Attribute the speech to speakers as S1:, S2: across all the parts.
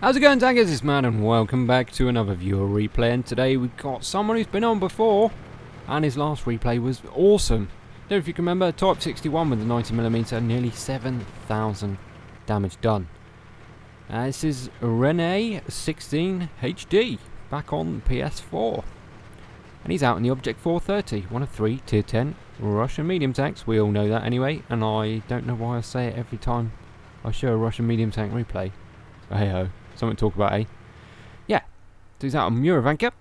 S1: How's it going, tankers? It's Mad and welcome back to another viewer replay, and today we've got someone who's been on before and his last replay was awesome. Don't know if you can remember, Type 61 with the 90mm, nearly 7,000 damage done. This is Rene 16 HD back on PS4, and he's out in the Object 430, one of 3 tier 10 Russian medium tanks. We all know that anyway, and I don't know why I say it every time I show a Russian medium tank replay. So hey ho. Something to talk about, eh? Yeah, so he's out on Muravanka,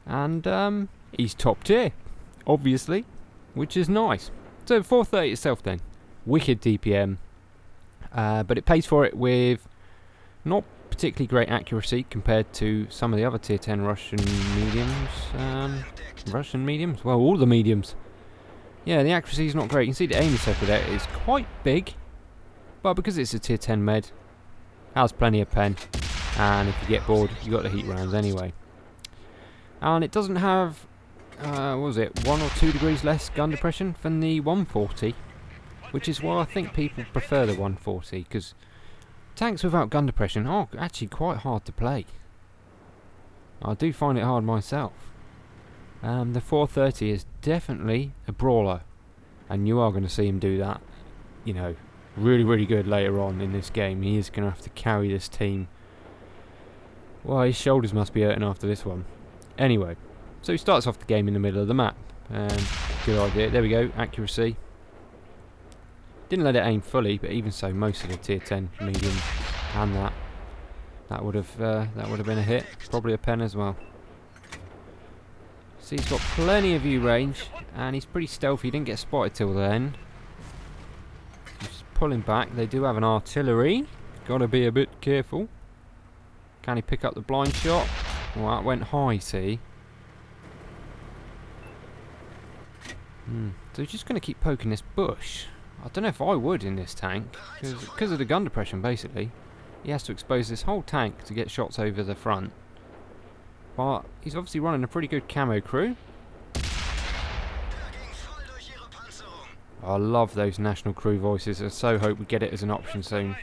S1: and he's top tier, obviously, which is nice. So 430 itself then, wicked DPM, but it pays for it with not particularly great accuracy compared to some of the other tier 10 Russian mediums. Well, all the mediums. Yeah, the accuracy is not great. You can see the aim circle there is quite big, but because it's a tier 10 med, has plenty of pen, and if you get bored, you got the heat rounds anyway. And it doesn't have, what was it, 1 or 2 degrees less gun depression than the 140, which is why I think people prefer the 140, because tanks without gun depression are actually quite hard to play. I do find it hard myself. The 430 is definitely a brawler, and you are going to see him do that, you know, really good later on in this game. He is going to have to carry this team. Well, his shoulders must be hurting after this one. Anyway, so he starts off the game in the middle of the map. Good idea. There we go, accuracy. Didn't let it aim fully, but even so, most of the tier 10 medium and that would have been a hit. Probably a pen as well. So he's got plenty of view range, and he's pretty stealthy. He didn't get spotted till then. Pulling back. They do have an artillery. Gotta be a bit careful. Can he pick up the blind shot? Well, that went high, see. So he's just going to keep poking this bush. I don't know if I would in this tank, because of the gun depression, basically. He has to expose this whole tank to get shots over the front. But he's obviously running a pretty good camo crew. I love those national crew voices. I so hope we get it as an option soon.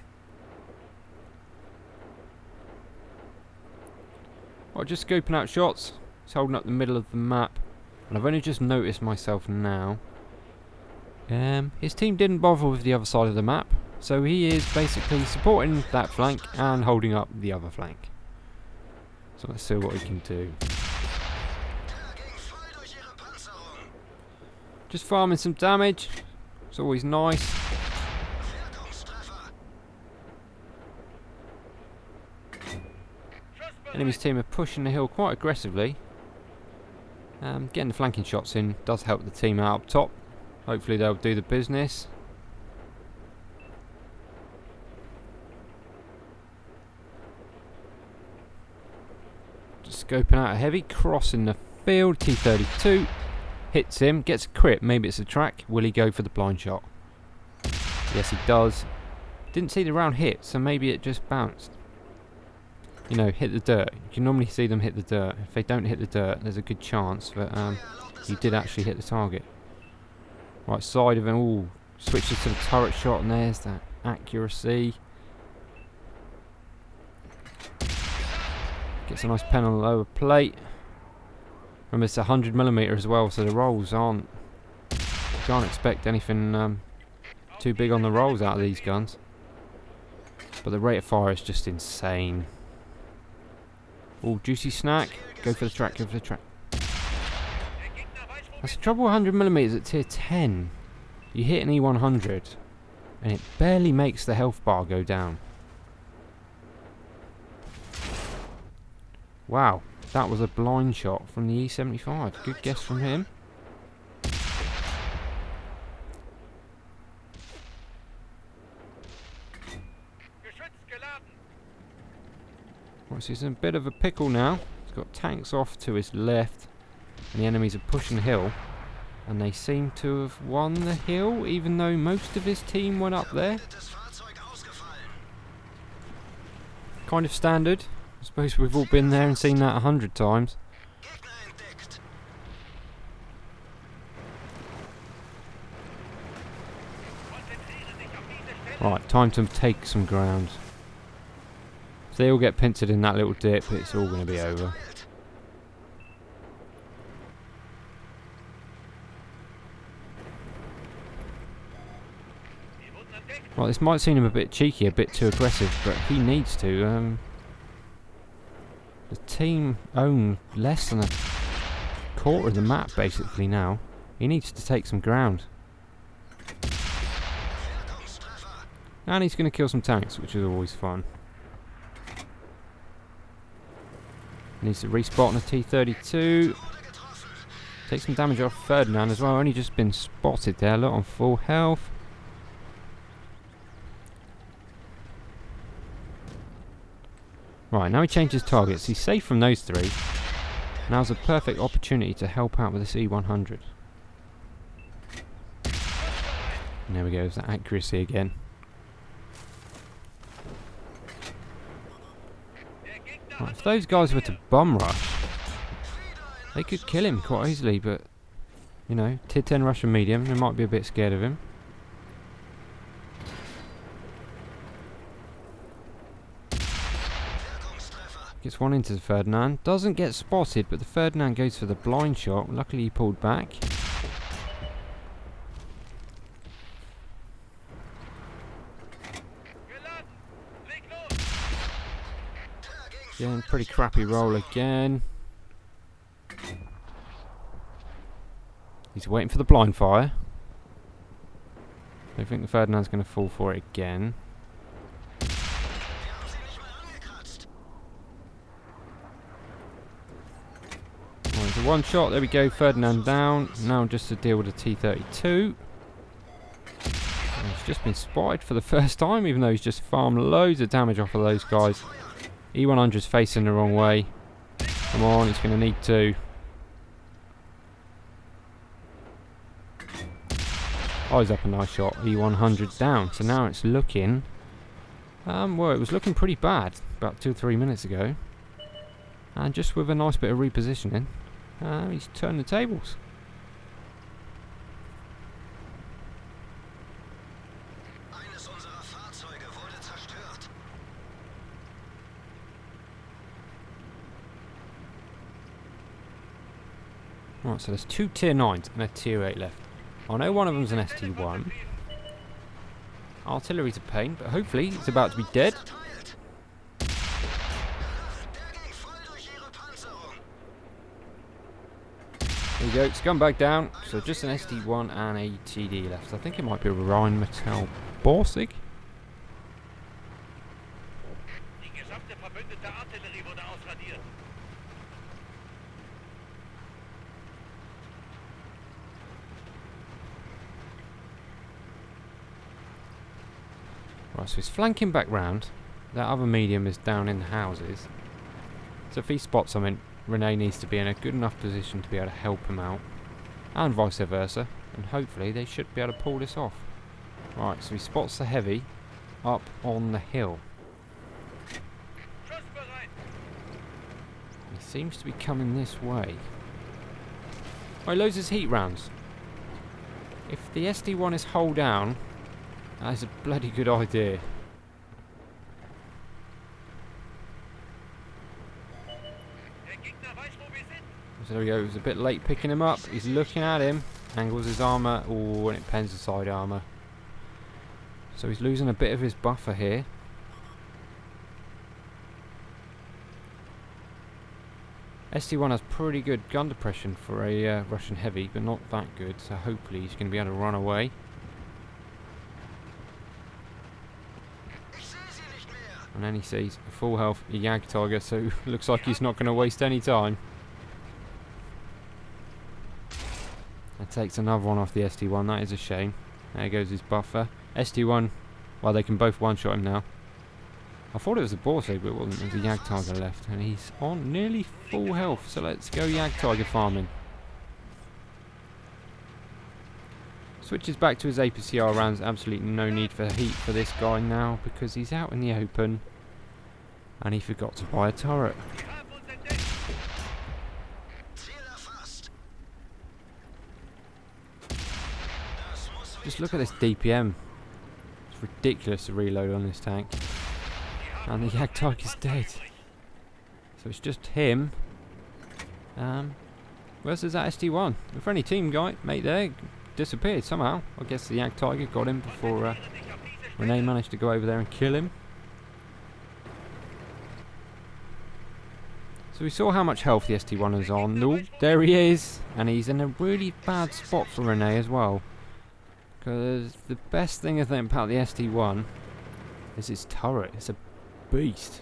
S1: Well, just scoping out shots. He's holding up the middle of the map, and I've only just noticed myself now. His team didn't bother with the other side of the map, so he is basically supporting that flank and holding up the other flank. So let's see what he can do. Just farming some damage. It's always nice. Enemy's team are pushing the hill quite aggressively. Getting the flanking shots in does help the team out up top. Hopefully they'll do the business. Just scoping out a heavy, crossing the field. T32 hits him, gets a crit. Maybe it's a track. Will he go for the blind shot? Yes, he does. Didn't see the round hit, so maybe it just bounced. You know, hit the dirt. You can normally see them hit the dirt. If they don't hit the dirt, there's a good chance that he did actually hit the target. Right side of him. Ooh, switches to the turret shot, and there's that accuracy. Gets a nice pen on the lower plate. Remember, it's 100mm as well, so the rolls aren't. You can't expect anything too big on the rolls out of these guns. But the rate of fire is just insane. Oh, juicy snack. Go for the track, go for the track. That's the trouble with 100mm at tier 10. You hit an E100, and it barely makes the health bar go down. Wow, that was a blind shot from the E75. Good guess from him. Right, so he's in a bit of a pickle now. He's got tanks off to his left, and the enemies are pushing the hill. And they seem to have won the hill, even though most of his team went up there. Kind of standard. I suppose we've all been there and seen that 100 times. Right, time to take some ground. If they all get pincered in that little dip, it's all going to be over. Well, this might seem a bit cheeky, a bit too aggressive, but he needs to. The team own less than a quarter of the map, basically, now. He needs to take some ground. And he's going to kill some tanks, which is always fun. Needs to respot on a T-32. Take some damage off Ferdinand as well. Only just been spotted there. Look, on full health. Right, now he changes targets. He's safe from those three. Now's a perfect opportunity to help out with this E100. And there we go, there's that accuracy again. Right, if those guys were to bum rush, they could kill him quite easily, but, you know, tier 10 Russian medium, they might be a bit scared of him. Gets one into the Ferdinand. Doesn't get spotted, but the Ferdinand goes for the blind shot. Luckily he pulled back. Yeah, pretty crappy roll again. He's waiting for the blind fire. I think the Ferdinand's going to fall for it again. One shot, there we go, Ferdinand down. Now just to deal with the T-32. He's just been spotted for the first time, even though he's just farmed loads of damage off of those guys. E100's facing the wrong way. Come on, he's going to need to. Oh, he's up a nice shot. E100 down. So now it's looking... well, it was looking pretty bad about 2 or 3 minutes ago. And just with a nice bit of repositioning. He's turned the tables. Right, so there's 2 tier 9s and a tier 8 left. I know one of them's an ST1. Artillery's a pain, but hopefully it's about to be dead. There we go, scumbag down. So just an SD1 and a TD left. I think it might be a Rheinmetall Borsig. Right, so he's flanking back round. That other medium is down in the houses. So if he spots something, Rene needs to be in a good enough position to be able to help him out. And vice versa. And hopefully they should be able to pull this off. Right, so he spots the heavy up on the hill. He seems to be coming this way. Oh, he loads his heat rounds. If the SD1 is hull down, that is a bloody good idea. So there we go, he was a bit late picking him up. He's looking at him, angles his armour. Oh, and it pens the side armour. So he's losing a bit of his buffer here. SD1 has pretty good gun depression for a Russian heavy, but not that good. So hopefully he's going to be able to run away. And then he sees a full health Jagdtiger, so looks like he's not going to waste any time. That takes another one off the SD1, that is a shame. There goes his buffer. SD1, well, they can both one-shot him now. I thought it was a Borsig, but it wasn't. There's a Jagdtiger left, and he's on nearly full health, so let's go Jagdtiger farming. Switches back to his APCR rounds. Absolutely no need for heat for this guy now because he's out in the open and he forgot to buy a turret. Just look at this DPM. It's ridiculous to reload on this tank. And the Jagdtiger's dead. So it's just him. Versus that ST1. The friendly team guy, mate there, disappeared somehow. I guess the Jagdtiger got him before Renee managed to go over there and kill him. So we saw how much health the ST1 is on. Oh, there he is. And he's in a really bad spot for Renee as well. Because the best thing I think about the ST1 is its turret. It's a beast.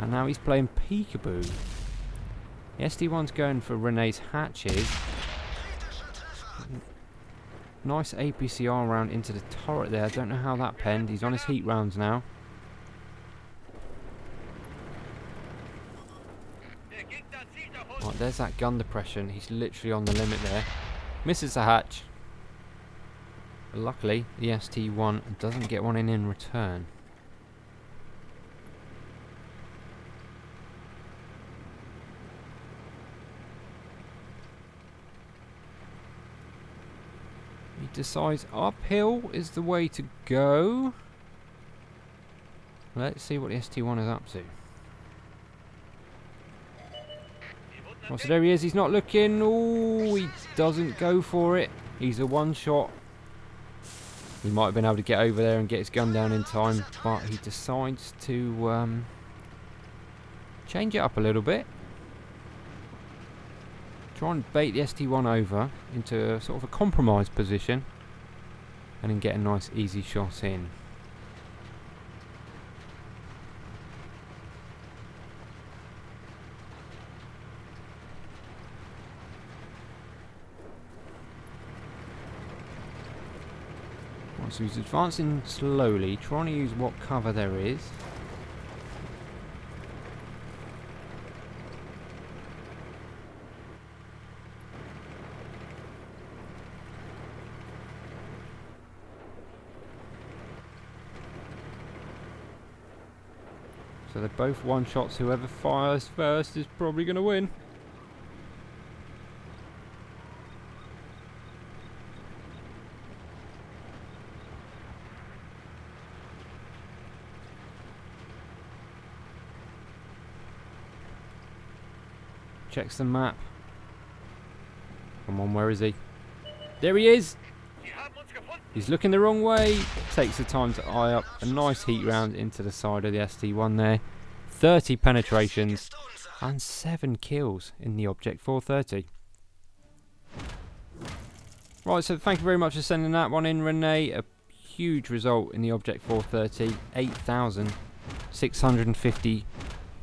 S1: And now he's playing peekaboo. The ST1's going for Renee's hatches. Nice APCR round into the turret there. I don't know how that penned. He's on his heat rounds now. Right, there's that gun depression. He's literally on the limit there. Misses the hatch. But luckily, the ST1 doesn't get one in return. He decides uphill is the way to go. Let's see what the ST1 is up to. Oh, so there he is, he's not looking. Oh, he doesn't go for it. He's a one shot. He might have been able to get over there and get his gun down in time, but he decides to change it up a little bit. Try and bait the ST1 over into a sort of a compromised position and then get a nice easy shot in. So he's advancing slowly, trying to use what cover there is. So they're both one shots. Whoever fires first is probably going to win. Checks the map. Come on, where is he? There he is! He's looking the wrong way. Takes the time to eye up a nice heat round into the side of the ST1 there. 30 penetrations and 7 kills in the Object 430. Right, so thank you very much for sending that one in, Renee. A huge result in the Object 430. 8,650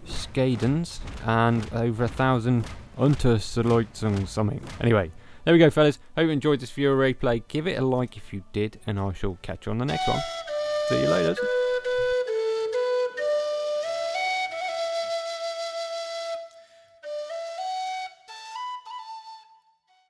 S1: Skadens and over 1,000 Unterseleuten something. Anyway, there we go, fellas. Hope you enjoyed this viewer replay. Give it a like if you did, and I shall catch you on the next one. See you later.